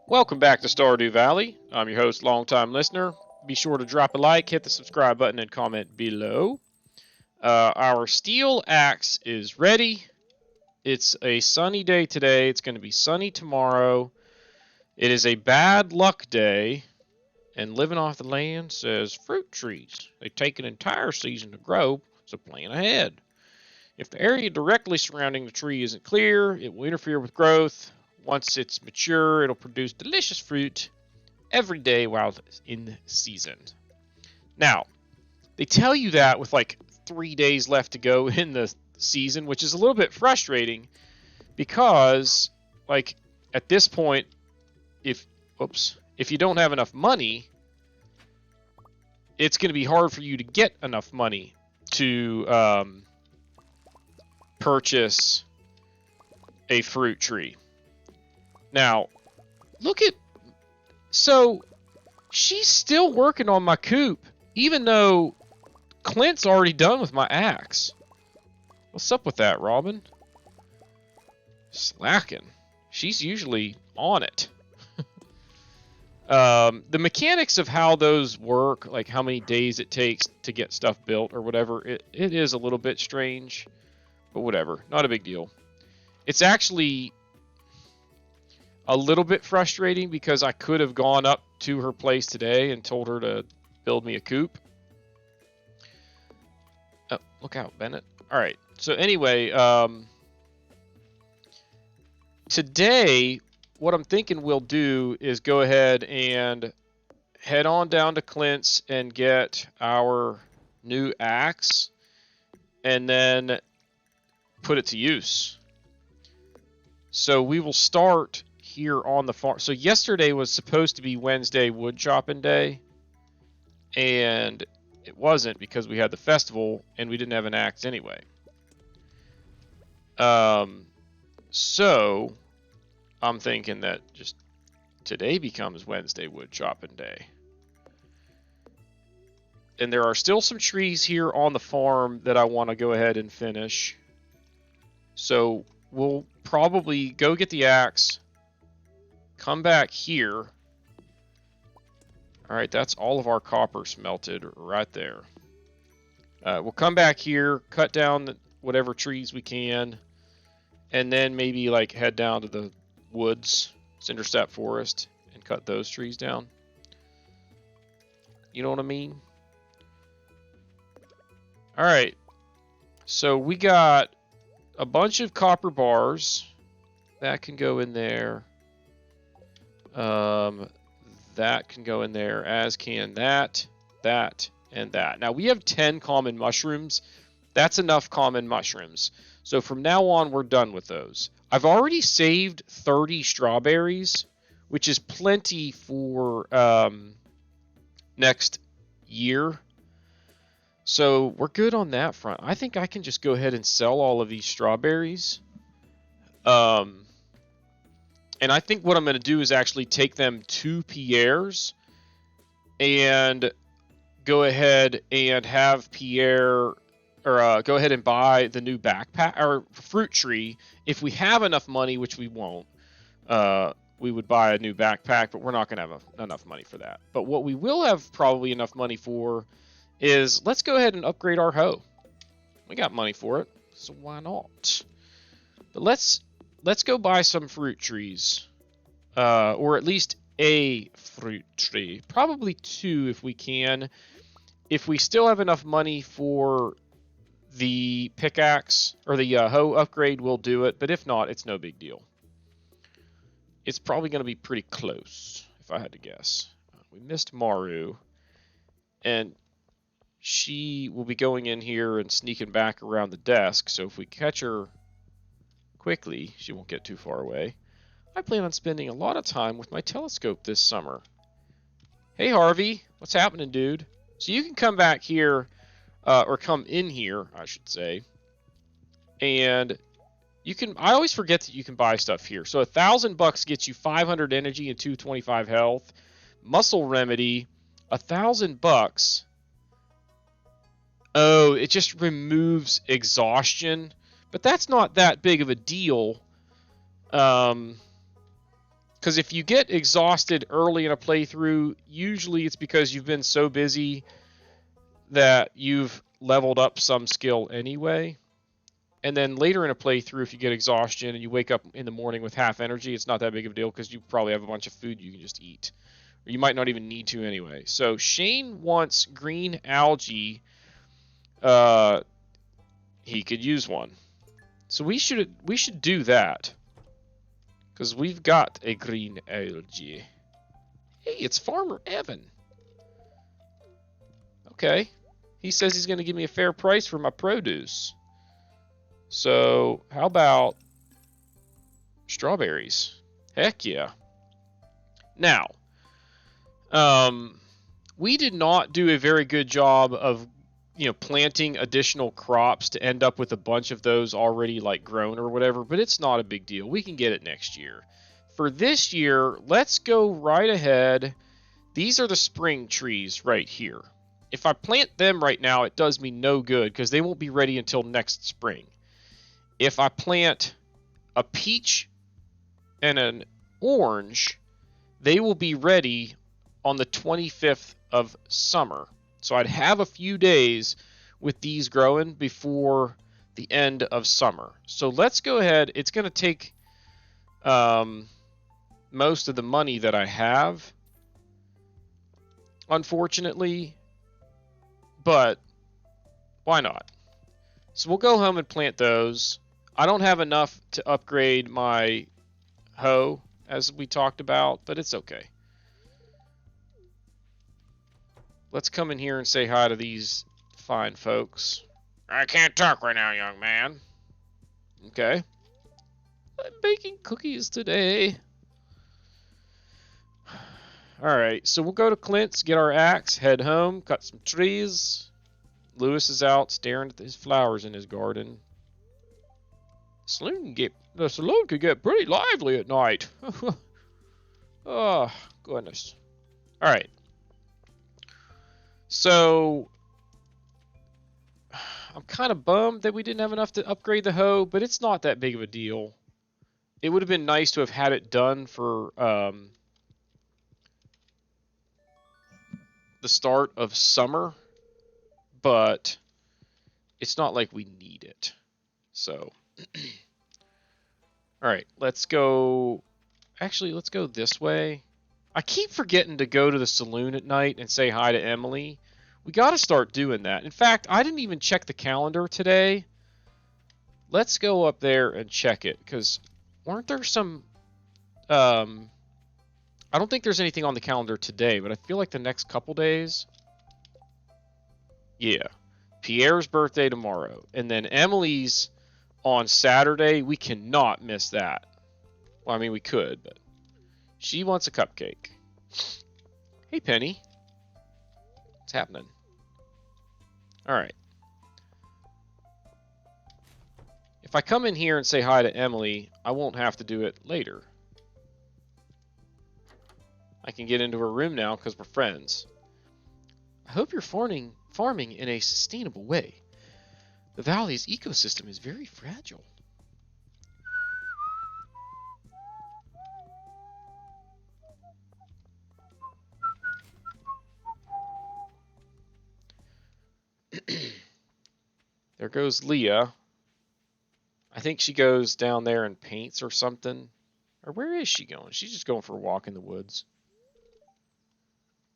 Welcome back to Stardew Valley. I'm your host, longtime listener. Be sure to drop a like, hit the subscribe button, and comment below. Our steel axe is ready. It's a sunny day today. It's going to be sunny tomorrow. It is a bad luck day, and living off the land says fruit trees. They take an entire season to grow, so plan ahead. If the area directly surrounding the tree isn't clear, it will interfere with growth. Once it's mature, it'll produce delicious fruit every day while it's in season. Now, they tell you that with like 3 days left to go in the season, which is a little bit frustrating because, like, at this point, if you don't have enough money, it's going to be hard for you to get enough money to purchase a fruit tree. Now, so she's still working on my coop, even though Clint's already done with my axe. What's up with that, Robin? Slacking. She's usually on it. The mechanics of how those work, like how many days it takes to get stuff built or whatever, it is a little bit strange, but whatever, not a big deal. It's actually a little bit frustrating because I could have gone up to her place today and told her to build me a coop. Oh, look out, Bennett. All right. So anyway, today, what I'm thinking we'll do is go ahead and head on down to Clint's and get our new axe and then put it to use. So we will start here on the farm. So yesterday was supposed to be Wednesday wood chopping day, and it wasn't because we had the festival and we didn't have an axe anyway. So I'm thinking that just today becomes Wednesday wood chopping day. And there are still some trees here on the farm that I want to go ahead and finish. So we'll probably go get the axe, come back here. All right, that's all of our copper smelted right there. We'll come back here, cut down whatever trees we can, and then maybe like head down to the woods, Cindersap Forest, and cut those trees down. You know what I mean? All right, so we got a bunch of copper bars that can go in there. That can go in there, as can that, and that. Now we have 10 common mushrooms. That's enough common mushrooms. So from now on, we're done with those. I've already saved 30 strawberries, which is plenty for next year. So we're good on that front. I think I can just go ahead and sell all of these strawberries. And I think what I'm going to do is actually take them to Pierre's and go ahead and have Pierre, or go ahead and buy the new backpack or fruit tree. If we have enough money, which we won't, we would buy a new backpack, but we're not going to have enough money for that. But what we will have probably enough money for is let's go ahead and upgrade our hoe. We got money for it, so why not? But let's go buy some fruit trees, or at least a fruit tree. Probably 2 if we can. If we still have enough money for the pickaxe or the hoe upgrade, we'll do it. But if not, it's no big deal. It's probably going to be pretty close, if I had to guess. We missed Maru, and she will be going in here and sneaking back around the desk. So if we catch her quickly, she won't get too far away. I plan on spending a lot of time with my telescope this summer. Hey Harvey, what's happening, dude? So you can come back here, or come in here, I should say, and you can. I always forget that you can buy stuff here. So $1,000 gets you 500 energy and 225 health. Muscle remedy, $1,000. Oh, it just removes exhaustion. But that's not that big of a deal. Because if you get exhausted early in a playthrough, usually it's because you've been so busy that you've leveled up some skill anyway. And then later in a playthrough, if you get exhaustion and you wake up in the morning with half energy, it's not that big of a deal because you probably have a bunch of food you can just eat. Or you might not even need to anyway. So Shane wants green algae. He could use one. So we should do that. Because we've got a green algae. Hey, it's Farmer Evan. Okay. He says he's going to give me a fair price for my produce. So, how about strawberries? Heck yeah. Now, we did not do a very good job of, planting additional crops to end up with a bunch of those already like grown or whatever, but it's not a big deal. We can get it next year. For this year, let's go right ahead. These are the spring trees right here. If I plant them right now, it does me no good because they won't be ready until next spring. If I plant a peach and an orange, they will be ready on the 25th of summer. So I'd have a few days with these growing before the end of summer. So let's go ahead. It's going to take most of the money that I have, unfortunately, but why not? So we'll go home and plant those. I don't have enough to upgrade my hoe, as we talked about, but it's okay. Let's come in here and say hi to these fine folks. I can't talk right now, young man. Okay. I'm baking cookies today. Alright, so we'll go to Clint's, get our axe, head home, cut some trees. Lewis is out staring at his flowers in his garden. The saloon could get pretty lively at night. Oh, goodness. Alright. So, I'm kind of bummed that we didn't have enough to upgrade the hoe, but it's not that big of a deal. It would have been nice to have had it done for the start of summer, but it's not like we need it. So, alright, let's go. Actually, let's go this way. I keep forgetting to go to the saloon at night and say hi to Emily. We got to start doing that. In fact, I didn't even check the calendar today. Let's go up there and check it, because weren't there some... I don't think there's anything on the calendar today, but I feel like the next couple days... Yeah. Pierre's birthday tomorrow. And then Emily's on Saturday. We cannot miss that. Well, I mean, we could, but... She wants a cupcake. Hey, Penny. What's happening? Alright. If I come in here and say hi to Emily, I won't have to do it later. I can get into her room now because we're friends. I hope you're farming in a sustainable way. The valley's ecosystem is very fragile. There goes Leah. I think she goes down there and paints or something. Or where is she going? She's just going for a walk in the woods.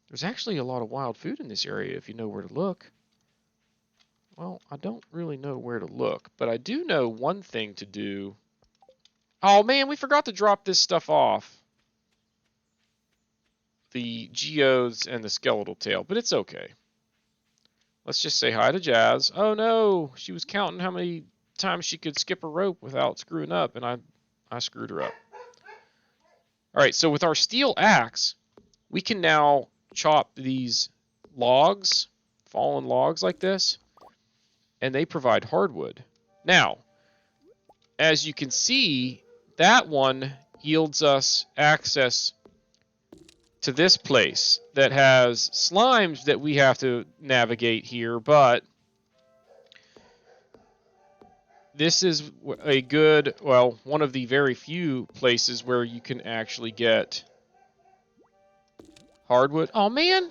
There's actually a lot of wild food in this area if you know where to look. Well, I don't really know where to look, but I do know one thing to do. Oh man, we forgot to drop this stuff off. The geodes and the skeletal tail, but it's okay. Let's just say hi to Jazz. Oh no, she was counting how many times she could skip a rope without screwing up, and I screwed her up. Alright, so with our steel axe, we can now chop these logs, fallen logs like this, and they provide hardwood. Now, as you can see, that one yields us access to this place that has slimes that we have to navigate here, but this is a good, well, one of the very few places where you can actually get hardwood. Oh, man!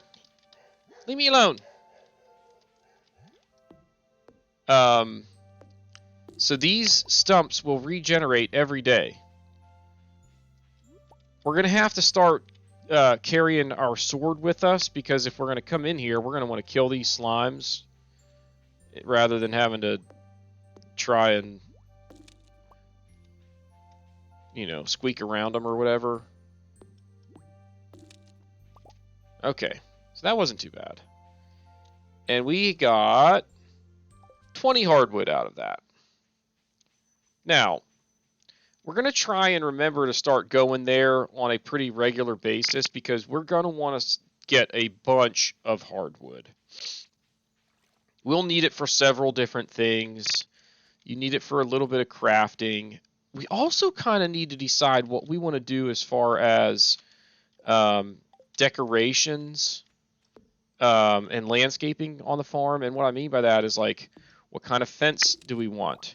Leave me alone! So these stumps will regenerate every day. We're going to have to start carrying our sword with us, because if we're going to come in here, we're going to want to kill these slimes rather than having to try and, you know, squeak around them or whatever. Okay, so that wasn't too bad. And we got 20 hardwood out of that. Now, we're going to try and remember to start going there on a pretty regular basis, because we're going to want to get a bunch of hardwood. We'll need it for several different things. You need it for a little bit of crafting. We also kind of need to decide what we want to do as far as decorations and landscaping on the farm. And what I mean by that is, like, what kind of fence do we want?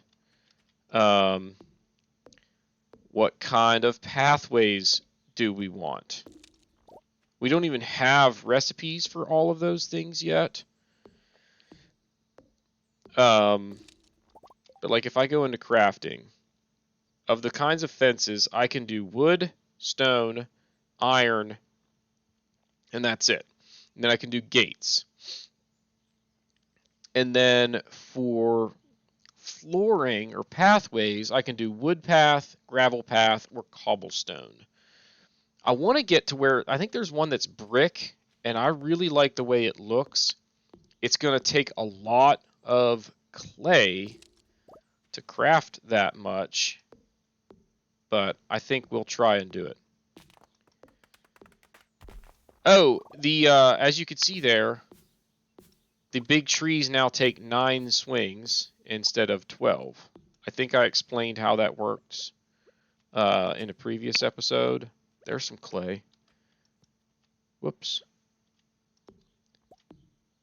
What kind of pathways do we want? We don't even have recipes for all of those things yet. But like, if I go into crafting, of the kinds of fences, I can do wood, stone, iron, and that's it. And then I can do gates. And then for flooring or pathways, I can do wood path, gravel path, or cobblestone. I want to get to where, I think there's one that's brick, and I really like the way it looks. It's going to take a lot of clay to craft that much, but I think we'll try and do it. Oh, the as you can see there, the big trees now take 9 swings instead of 12. I think I explained how that works in a previous episode. There's some clay. Whoops.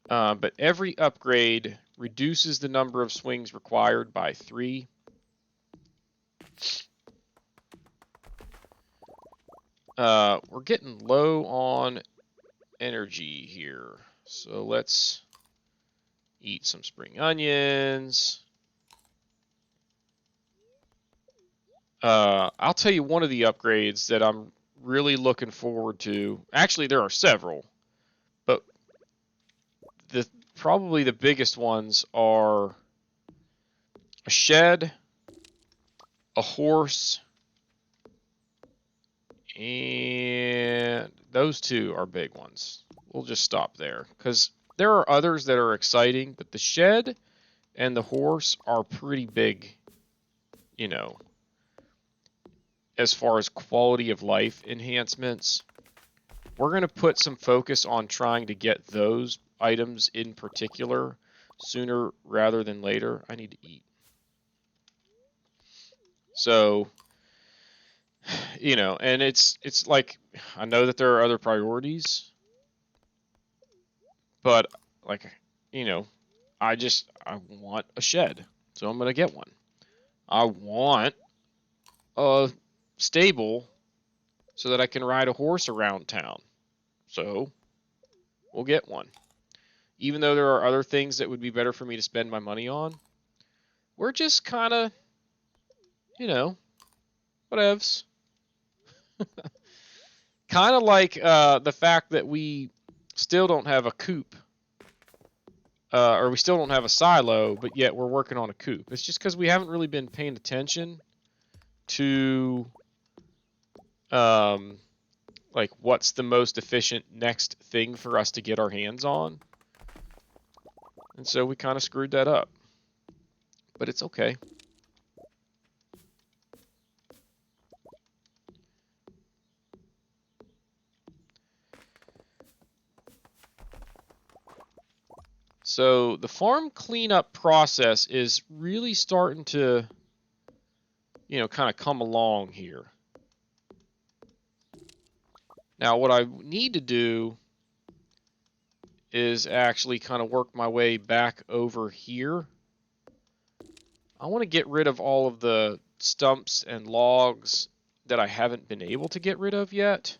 But every upgrade reduces the number of swings required by 3. We're getting low on energy here, so let's eat some spring onions. I'll tell you one of the upgrades that I'm really looking forward to. Actually, there are several, but probably the biggest ones are a shed, a horse, and those 2 are big ones. We'll just stop there, because there are others that are exciting, but the shed and the horse are pretty big, you know, as far as quality of life enhancements. We're going to put some focus on trying to get those items in particular sooner rather than later. I need to eat. So, you know, and it's like, I know that there are other priorities, but, like, you know, I want a shed, so I'm going to get one. I want a stable so that I can ride a horse around town, so we'll get one. Even though there are other things that would be better for me to spend my money on, we're just kind of, you know, whatevs. Kind of like the fact that we still don't have a coop, or we still don't have a silo, but yet we're working on a coop. It's just because we haven't really been paying attention to, like, what's the most efficient next thing for us to get our hands on. And so we kind of screwed that up. But it's okay. So the farm cleanup process is really starting to, you know, kind of come along here. Now what I need to do is actually kind of work my way back over here. I want to get rid of all of the stumps and logs that I haven't been able to get rid of yet.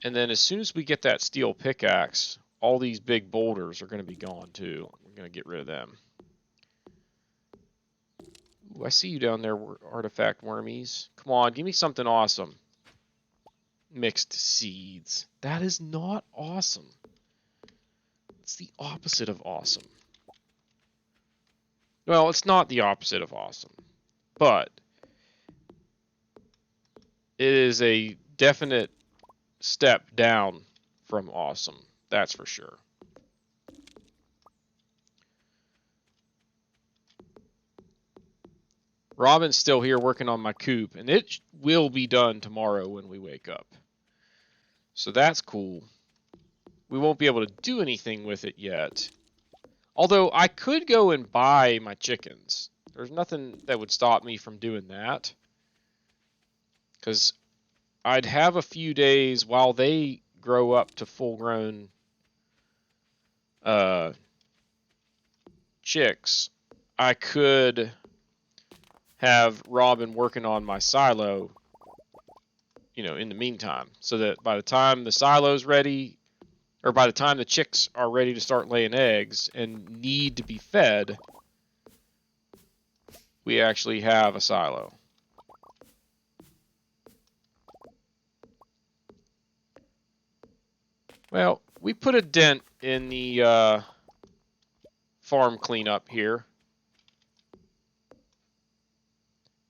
And then as soon as we get that steel pickaxe, all these big boulders are going to be gone too. We're going to get rid of them. Ooh, I see you down there, artifact wormies. Come on, give me something awesome. Mixed seeds. That is not awesome. It's the opposite of awesome. Well, it's not the opposite of awesome, but it is a definite step down from awesome. That's for sure. Robin's still here working on my coop, and it will be done tomorrow when we wake up. So that's cool. We won't be able to do anything with it yet. Although I could go and buy my chickens. There's nothing that would stop me from doing that. Because I'd have a few days while they grow up to full-grown chicks. I could have Robin working on my silo, in the meantime. So that by the time the silo's ready, or by the time the chicks are ready to start laying eggs and need to be fed, we actually have a silo. Well, we put a dent in the farm cleanup here.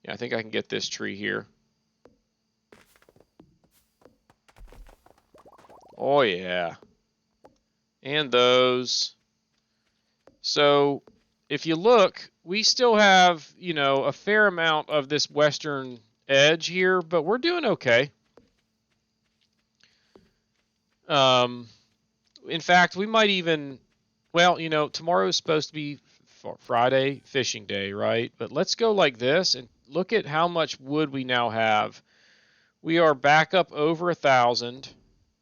Yeah, I think I can get this tree here. Oh, yeah. And those. So, if you look, we still have, a fair amount of this western edge here, but we're doing okay. In fact, we might even, well, tomorrow is supposed to be Friday fishing day, right? But let's go like this and look at how much wood we now have. We are back up over 1,000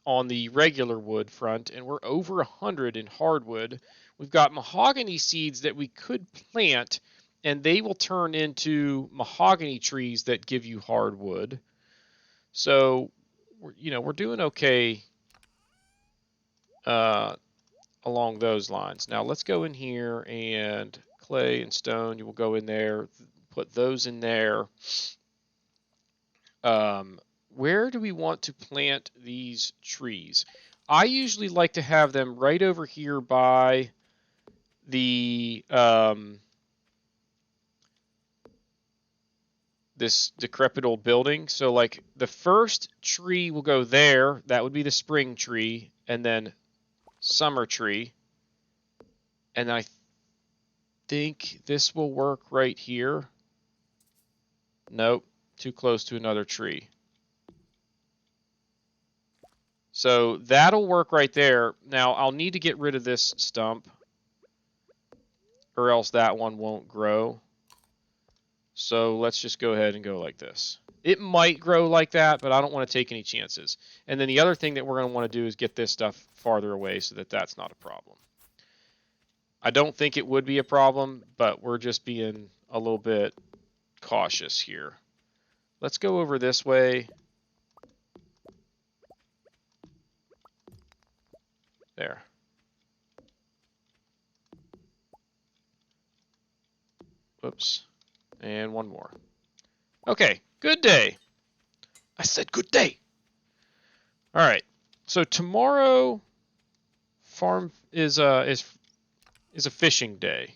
on the regular wood front, and we're over 100 in hardwood. We've got mahogany seeds that we could plant, and they will turn into mahogany trees that give you hardwood. So, we're doing okay along those lines. Now, let's go in here, and clay and stone, you will go in there, put those in there. Where do we want to plant these trees? I usually like to have them right over here by the this decrepit old building. So like the first tree will go there. That would be the spring tree, and then summer tree. And I think this will work right here. Nope, too close to another tree. So that'll work right there. Now I'll need to get rid of this stump, or else that one won't grow. So let's just go ahead and go like this. It might grow like that, but I don't want to take any chances. And then the other thing that we're going to want to do is get this stuff farther away so that that's not a problem. I don't think it would be a problem, but we're just being a little bit cautious here. Let's go over this way. There. Whoops. And one more. Okay, good day. I said good day. All right. So tomorrow farm is a fishing day.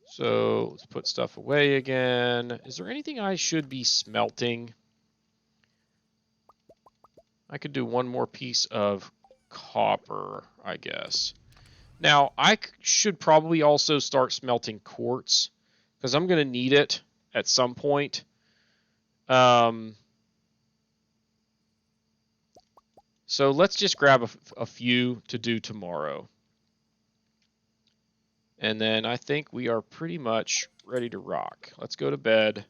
So let's put stuff away again. Is there anything I should be smelting? I could do one more piece of copper, I guess. Now, I should probably also start smelting quartz, because I'm going to need it at some point. So let's just grab a few to do tomorrow. And then I think we are pretty much ready to rock. Let's go to bed.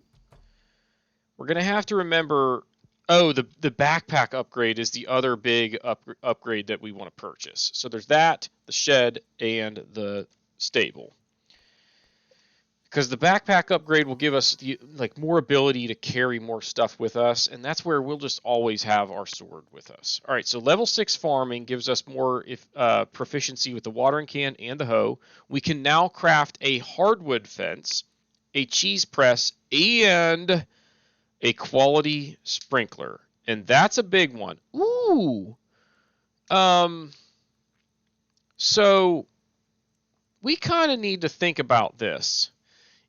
We're going to have to remember, oh, the backpack upgrade is the other big upgrade that we want to purchase. So there's that, the shed, and the stable. Because the backpack upgrade will give us like more ability to carry more stuff with us, and that's where we'll just always have our sword with us. All right, so level 6 farming gives us more proficiency with the watering can and the hoe. We can now craft a hardwood fence, a cheese press, and a quality sprinkler, and that's a big one. Ooh. So we kind of need to think about this.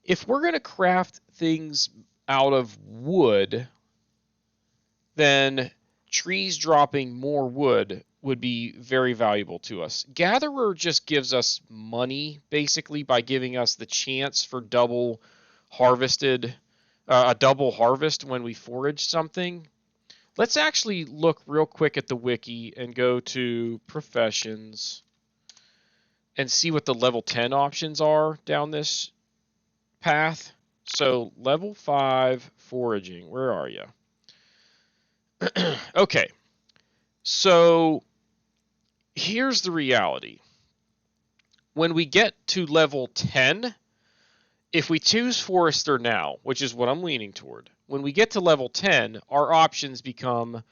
If we're going to craft things out of wood, then trees dropping more wood would be very valuable to us. Gatherer just gives us money, basically, by giving us the chance for a double harvest when we forage something. Let's actually look real quick at the wiki and go to professions and see what the level 10 options are down this path. So level 5 foraging, where are you? Okay, so here's the reality. When we get to level 10, if we choose forester now, which is what I'm leaning toward, when we get to level 10, our options become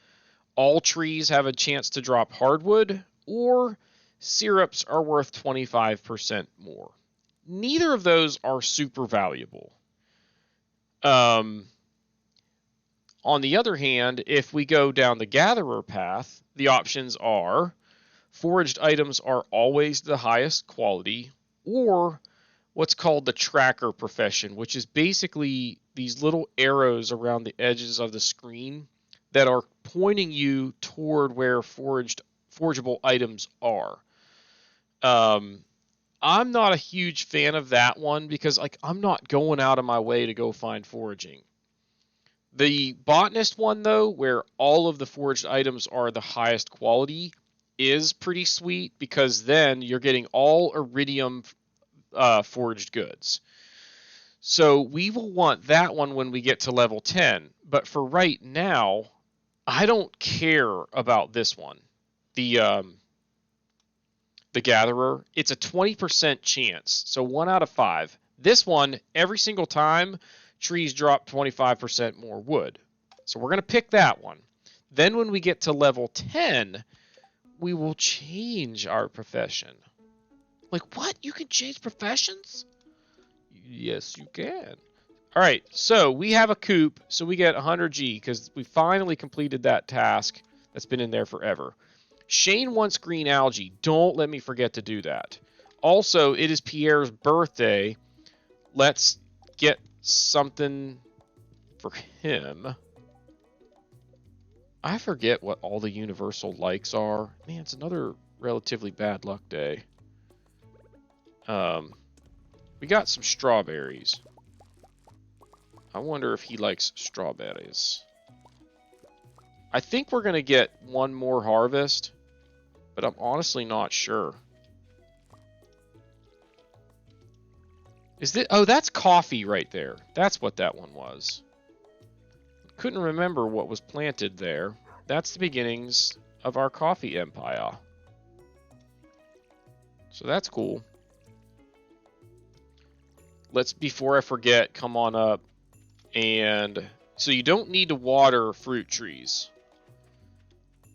all trees have a chance to drop hardwood, or syrups are worth 25% more. Neither of those are super valuable. On the other hand, if we go down the gatherer path, the options are foraged items are always the highest quality, or what's called the tracker profession, which is basically these little arrows around the edges of the screen that are pointing you toward where forageable items are. I'm not a huge fan of that one because I'm not going out of my way to go find foraging. The botanist one, though, where all of the foraged items are the highest quality, is pretty sweet because then you're getting all iridium foraged goods. So we will want that one when we get to level 10. But for right now, I don't care about this one. The gatherer, it's a 20% chance. So 1 out of 5. This one, every single time, trees drop 25% more wood. So we're going to pick that one. Then when we get to level 10, we will change our profession. Like, what? You can change professions? Yes, you can. All right, so we have a coop, so we get 100G because we finally completed that task that's been in there forever. Shane wants green algae. Don't let me forget to do that. Also, it is Pierre's birthday. Let's get something for him. I forget what all the universal likes are. Man, it's another relatively bad luck day. We got some strawberries. I wonder if he likes strawberries. I think we're going to get one more harvest, but I'm honestly not sure. Oh, that's coffee right there. That's what that one was. Couldn't remember what was planted there. That's the beginnings of our coffee empire. So that's cool. Let's, before I forget, come on up. And so you don't need to water fruit trees.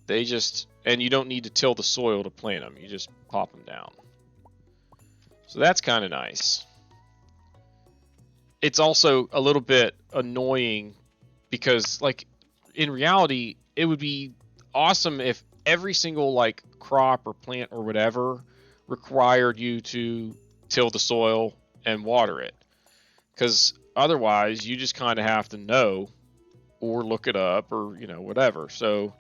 They just, and you don't need to till the soil to plant them. You just pop them down. So that's kind of nice. It's also a little bit annoying because, like, in reality, it would be awesome if every single, like, crop or plant or whatever required you to till the soil and water it. Because otherwise, you just kind of have to know or look it up or, you know, whatever. So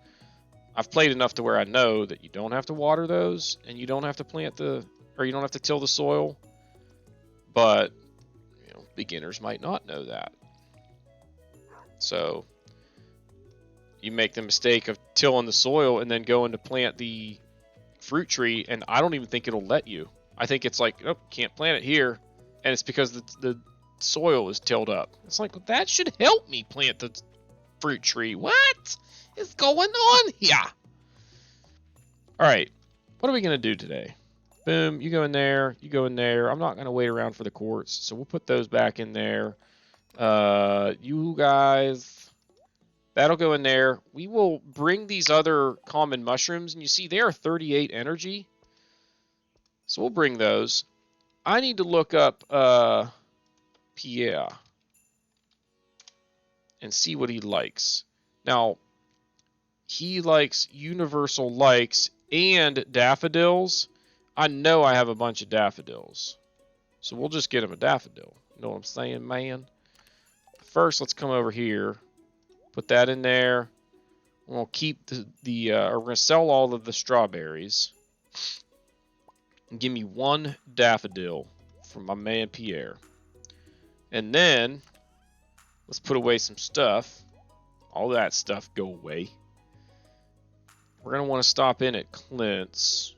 I've played enough to where I know that you don't have to water those and you don't have to you don't have to till the soil. But, you know, beginners might not know that. So you make the mistake of tilling the soil and then going to plant the fruit tree, and I don't even think it'll let you. I think it's like, oh, can't plant it here. And it's because the soil is tilled up. It's like, well, that should help me plant the fruit tree. What is going on here? All right, what are we going to do today? Boom, you go in there, you go in there. I'm not going to wait around for the quartz, so we'll put those back in there. You guys, that'll go in there. We will bring these other common mushrooms, and you see they are 38 energy. So we'll bring those. I need to look up Pierre and see what he likes. Now, he likes universal likes and daffodils. I know I have a bunch of daffodils. So we'll just get him a daffodil. You know what I'm saying, man? First, let's come over here. Put that in there. We'll keep we're going to sell all of the strawberries. And give me one daffodil from my man Pierre. And then, let's put away some stuff. All that stuff go away. We're going to want to stop in at Clint's.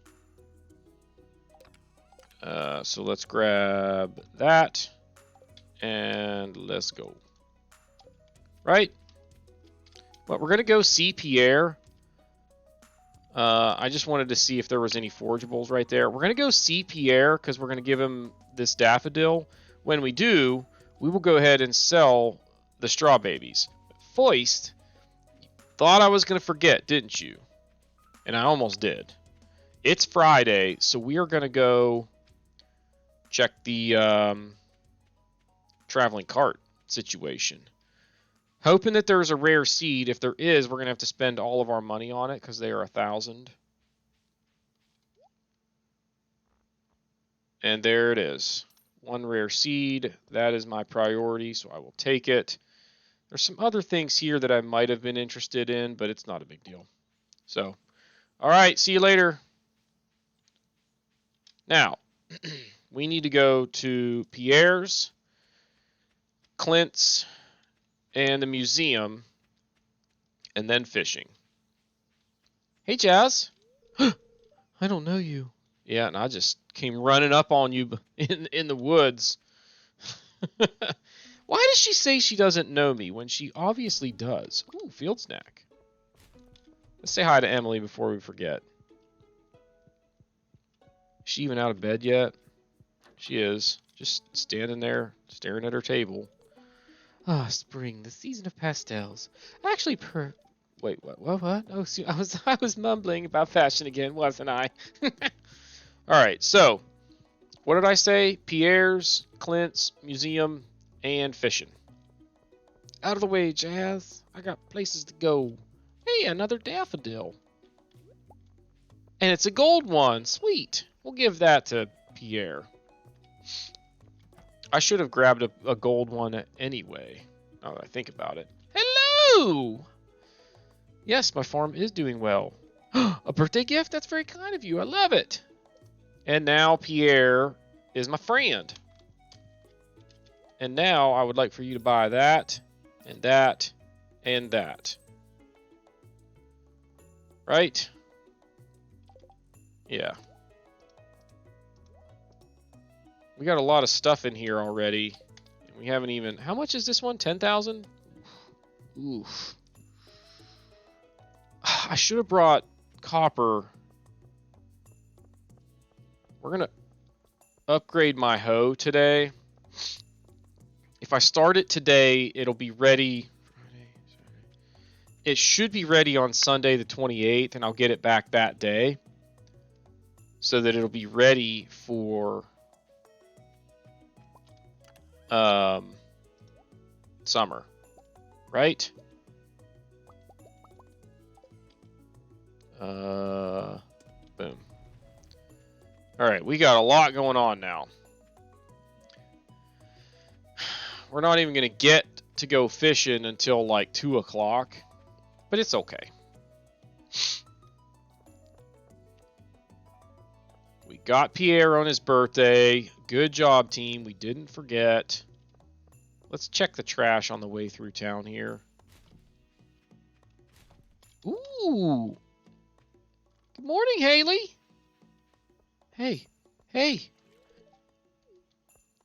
So let's grab that. And let's go. Right? But we're going to go see Pierre. I just wanted to see if there was any forageables right there. We're going to go see Pierre because we're going to give him this daffodil. When we do, we will go ahead and sell the straw babies. Foist, thought I was going to forget, didn't you? And I almost did. It's Friday, so we are going to go check the traveling cart situation. Hoping that there's a rare seed. If there is, we're going to have to spend all of our money on it because they are 1,000. And there it is. One rare seed. That is my priority, so I will take it. There's some other things here that I might have been interested in, but it's not a big deal. So, all right, see you later. Now, we need to go to Pierre's, Clint's, and the museum, and then fishing. Hey, Jazz. I don't know you. Yeah, and I just came running up on you in the woods. Why does she say she doesn't know me when she obviously does? Ooh, field snack. Let's say hi to Emily before we forget. Is she even out of bed yet? She is. Just standing there, staring at her table. Ah, spring, the season of pastels. Actually, wait, what? Oh, see, I was mumbling about fashion again, wasn't I? All right, so what did I say? Pierre's, Clint's, museum, and fishing. Out of the way, Jazz. I got places to go. Hey, another daffodil. And it's a gold one. Sweet. We'll give that to Pierre. I should have grabbed a gold one anyway, now that I think about it. Hello! Yes, my farm is doing well. A birthday gift? That's very kind of you. I love it. And now Pierre is my friend. And now I would like for you to buy that, and that, and that. Right? Yeah. We got a lot of stuff in here already. And we haven't even... How much is this one? 10,000? Oof. I should have brought copper. We're going to upgrade my hoe today. If I start it today, it'll be ready. It should be ready on Sunday the 28th, and I'll get it back that day. So that it'll be ready for... summer, right? Boom. All right, we got a lot going on now. We're not even going to get to go fishing until like 2 o'clock, but it's okay. We got Pierre on his birthday. Good job, team. We didn't forget. Let's check the trash on the way through town here. Ooh. Good morning, Haley. Hey. Hey.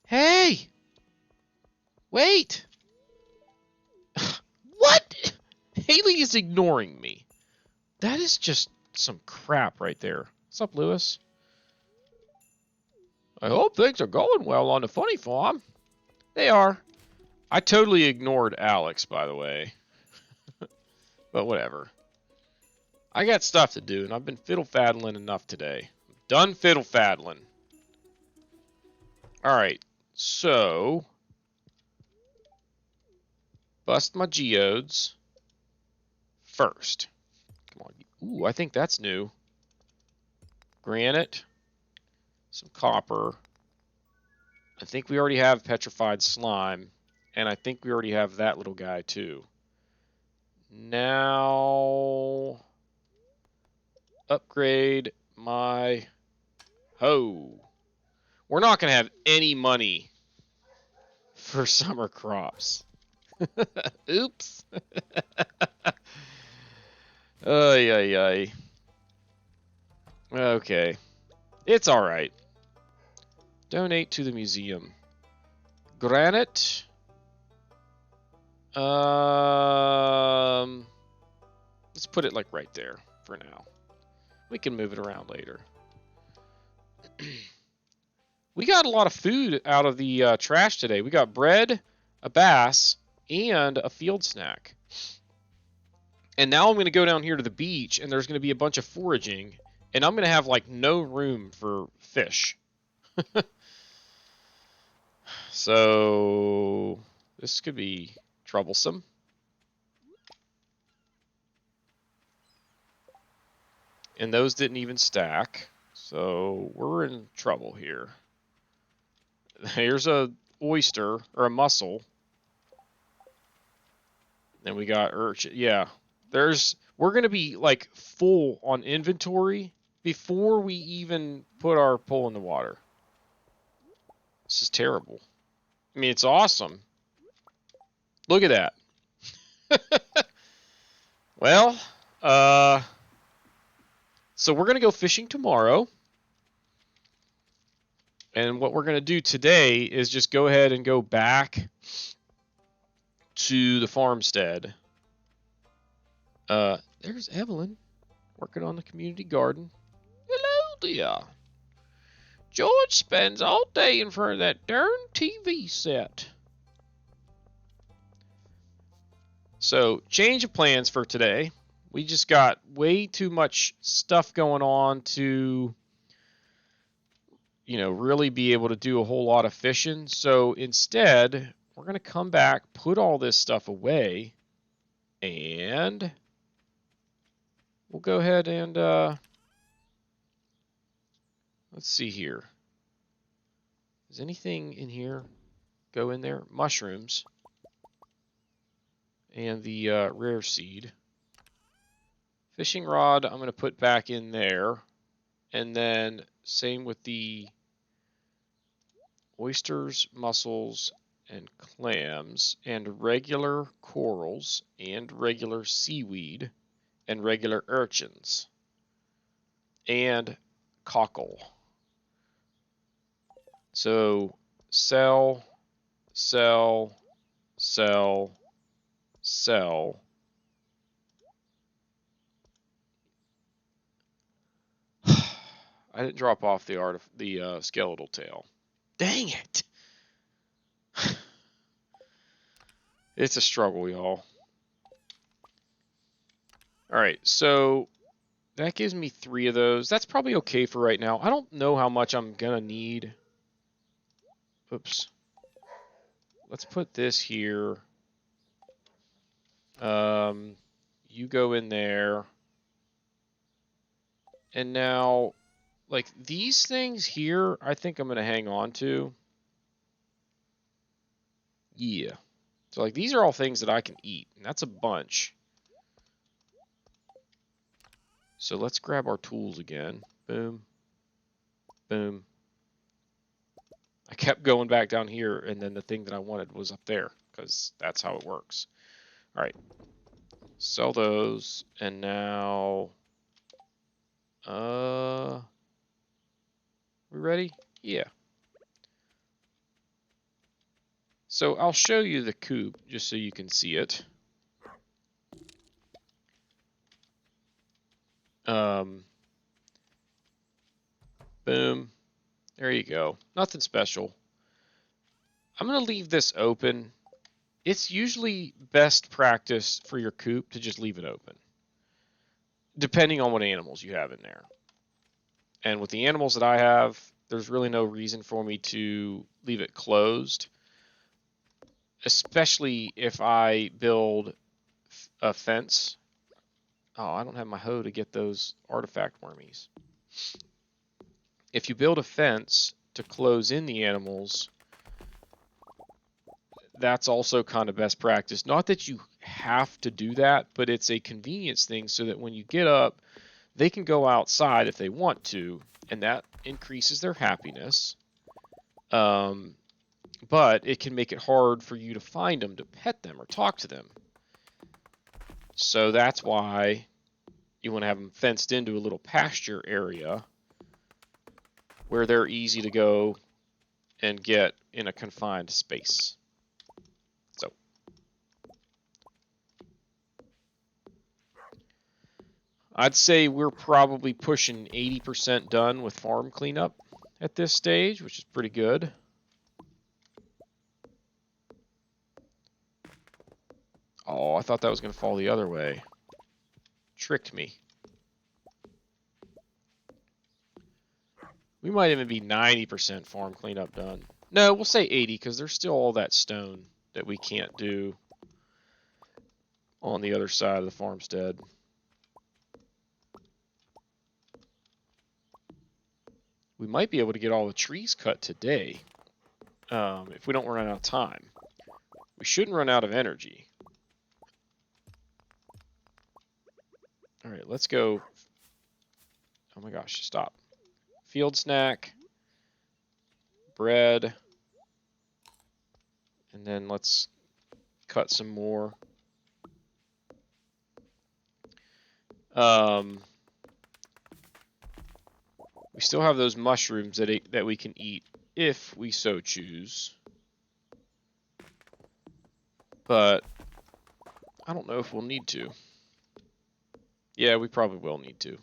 Hey. Wait. What? Haley is ignoring me. That is just some crap right there. What's up, Lewis? I hope things are going well on the funny farm. They are. I totally ignored Alex, by the way. But whatever. I got stuff to do, and I've been fiddle-faddling enough today. Done fiddle-faddling. Alright, so... bust my geodes first. Come on. Ooh, I think that's new. Granite. Some copper. I think we already have petrified slime. And I think we already have that little guy, too. Now... upgrade my hoe. We're not going to have any money for summer crops. Oops. Ay, ay, ay. Okay. It's alright. Donate to the museum. Granite. Let's put it like right there for now. We can move it around later. We got a lot of food out of the trash today. We got bread, a bass, and a field snack. And now I'm going to go down here to the beach, and there's going to be a bunch of foraging, and I'm going to have, like, no room for fish. So, this could be troublesome. And those didn't even stack, so we're in trouble here. Here's a oyster, or a mussel. And we got urchin. Yeah, we're going to be, like, full on inventory before we even put our pole in the water. This is terrible. I mean, it's awesome. Look at that. Well, so we're going to go fishing tomorrow. And what we're going to do today is just go ahead and go back to the farmstead. There's Evelyn working on the community garden. Hello there. George spends all day in front of that darn TV set. So, change of plans for today. We just got way too much stuff going on to, really be able to do a whole lot of fishing. So instead, we're going to come back, put all this stuff away, and we'll go ahead and, let's see here. Does anything in here go in there? Mushrooms. And the rare seed. Fishing rod, I'm going to put back in there. And then same with the oysters, mussels, and clams, and regular corals, and regular seaweed, and regular urchins, and cockle. So sell, sell, sell, sell. I didn't drop off the skeletal tail. Dang it! It's a struggle, y'all. Alright, so that gives me 3 of those. That's probably okay for right now. I don't know how much I'm gonna need. Oops. Let's put this here. You go in there. And now, like, these things here, I think I'm gonna hang on to. Yeah. So, like, these are all things that I can eat, and that's a bunch. So let's grab our tools again. Boom. Boom. I kept going back down here, and then the thing that I wanted was up there, because that's how it works. All right. Sell those, and now... we ready? Yeah. So I'll show you the coop, just so you can see it. Boom. There you go. Nothing special. I'm going to leave this open. It's usually best practice for your coop to just leave it open, depending on what animals you have in there. And with the animals that I have, there's really no reason for me to leave it closed, especially if I build a fence. Oh, I don't have my hoe to get those artifact wormies. If you build a fence to close in the animals, that's also kind of best practice. Not that you have to do that, but it's a convenience thing so that when you get up, they can go outside if they want to, and that increases their happiness. But it can make it hard for you to find them, to pet them, or talk to them. So that's why you want to have them fenced into a little pasture area where they're easy to go and get in a confined space. So I'd say we're probably pushing 80% done with farm cleanup at this stage, which is pretty good. Oh, I thought that was going to fall the other way. Tricked me. We might even be 90% farm cleanup done. No, we'll say 80 because there's still all that stone that we can't do on the other side of the farmstead. We might be able to get all the trees cut today if we don't run out of time. We shouldn't run out of energy. All right, let's go. Oh my gosh, stop. Field snack, bread, and then let's cut some more. We still have those mushrooms that we can eat if we so choose. But I don't know if we'll need to. Yeah, we probably will need to.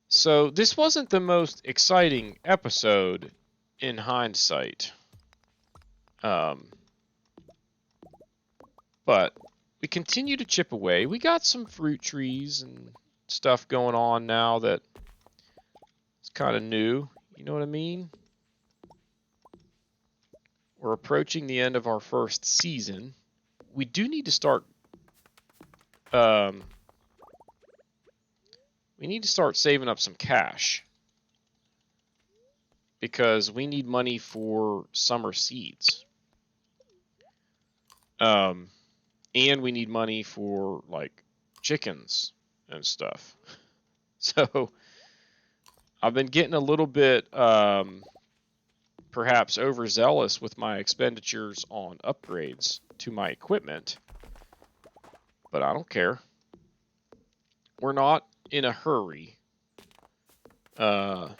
So this wasn't the most exciting episode in hindsight. But we continue to chip away. We got some fruit trees and stuff going on now that it's kind of new. You know what I mean? We're approaching the end of our first season. We do need to start we need to start saving up some cash because we need money for summer seeds. And we need money for like chickens and stuff. So I've been getting a little bit perhaps overzealous with my expenditures on upgrades to my equipment, but I don't care. We're not in a hurry to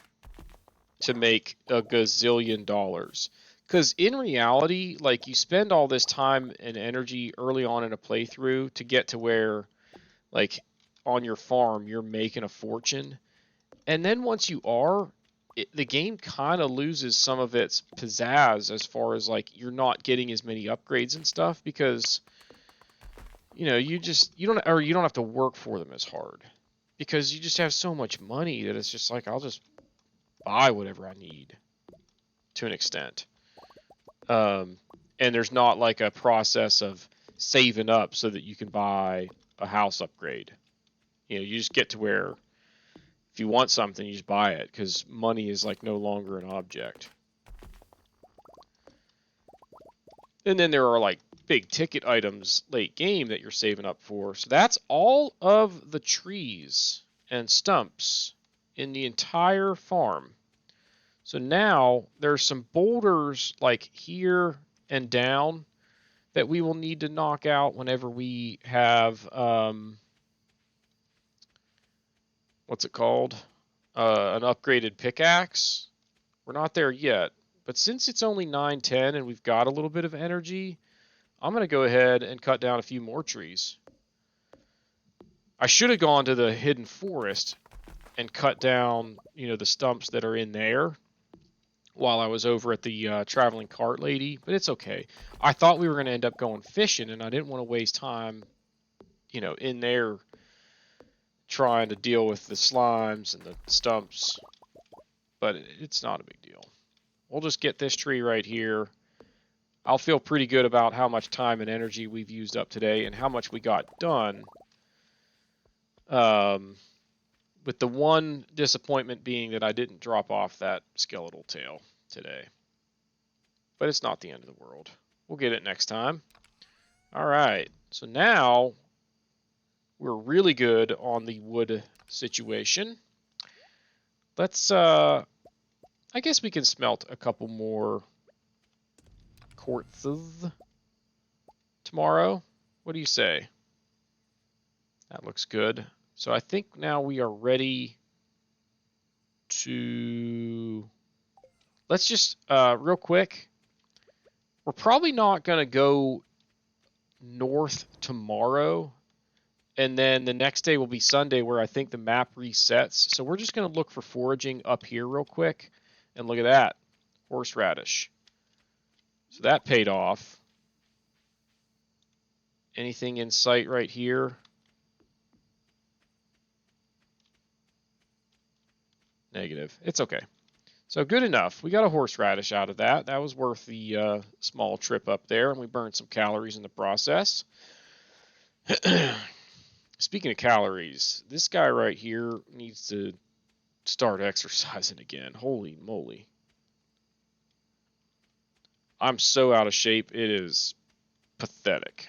make a gazillion dollars. Because in reality, like, you spend all this time and energy early on in a playthrough to get to where, like, on your farm, you're making a fortune. And then once you are, the game kind of loses some of its pizzazz as far as, like, you're not getting as many upgrades and stuff because, you know, you don't have to work for them as hard. Because you just have so much money that it's just like, I'll just buy whatever I need to an extent. And there's not like a process of saving up so that you can buy a house upgrade. You know, you just get to where if you want something, you just buy it because money is like no longer an object. And then there are like big ticket items late game that you're saving up for. So that's all of the trees and stumps in the entire farm. So now there's some boulders like here and down that we will need to knock out whenever we have what's it called? An upgraded pickaxe. We're not there yet, but since it's only 9:10 and we've got a little bit of energy, I'm going to go ahead and cut down a few more trees. I should have gone to the hidden forest and cut down, the stumps that are in there while I was over at the traveling cart lady, but it's okay. I thought we were going to end up going fishing, and I didn't want to waste time, in there trying to deal with the slimes and the stumps, but it's not a big deal. We'll just get this tree right here. I'll feel pretty good about how much time and energy we've used up today and how much we got done. With the one disappointment being that I didn't drop off that skeletal tail today. But it's not the end of the world. We'll get it next time. All right, so now we're really good on the wood situation. Let's, I guess we can smelt a couple more quartzes tomorrow. What do you say? That looks good. So I think now we are ready to... Let's just, real quick, we're probably not going to go north tomorrow, and then the next day will be Sunday where I think the map resets. So we're just going to look for foraging up here real quick, and look at that, horseradish. So that paid off. Anything in sight right here? Negative. It's okay. So good enough. We got a horseradish out of that. That was worth the small trip up there, and we burned some calories in the process. Speaking of calories, this guy right here needs to start exercising again. Holy moly. I'm so out of shape. It is pathetic.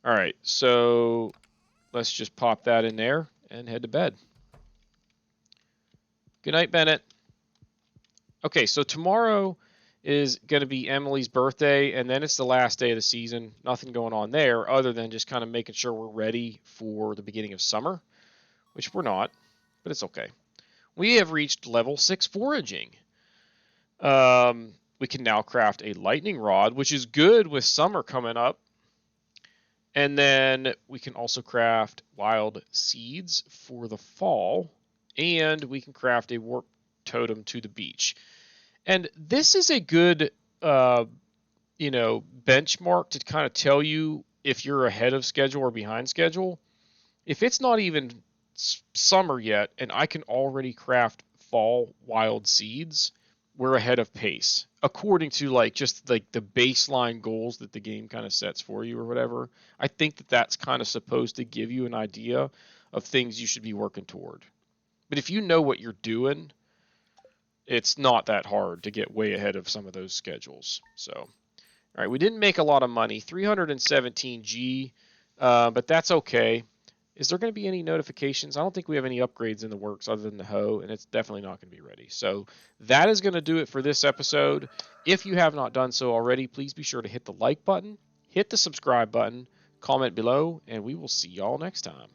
All right, so let's just pop that in there and head to bed. Good night, Bennett. Okay, so tomorrow is going to be Emily's birthday, and then it's the last day of the season. Nothing going on there other than just kind of making sure we're ready for the beginning of summer, which we're not, but it's okay. We have reached level 6 foraging. We can now craft a lightning rod, which is good with summer coming up. And then we can also craft wild seeds for the fall, and we can craft a warp totem to the beach. And this is a good, benchmark to kind of tell you if you're ahead of schedule or behind schedule. If it's not even summer yet, and I can already craft fall wild seeds, we're ahead of pace, according to just the baseline goals that the game kind of sets for you or whatever. I think that that's kind of supposed to give you an idea of things you should be working toward. But if you know what you're doing, it's not that hard to get way ahead of some of those schedules. So, all right, we didn't make a lot of money, 317G, but that's okay. Is there going to be any notifications? I don't think we have any upgrades in the works other than the hoe, and it's definitely not going to be ready. So that is going to do it for this episode. If you have not done so already, please be sure to hit the like button, hit the subscribe button, comment below, and we will see y'all next time.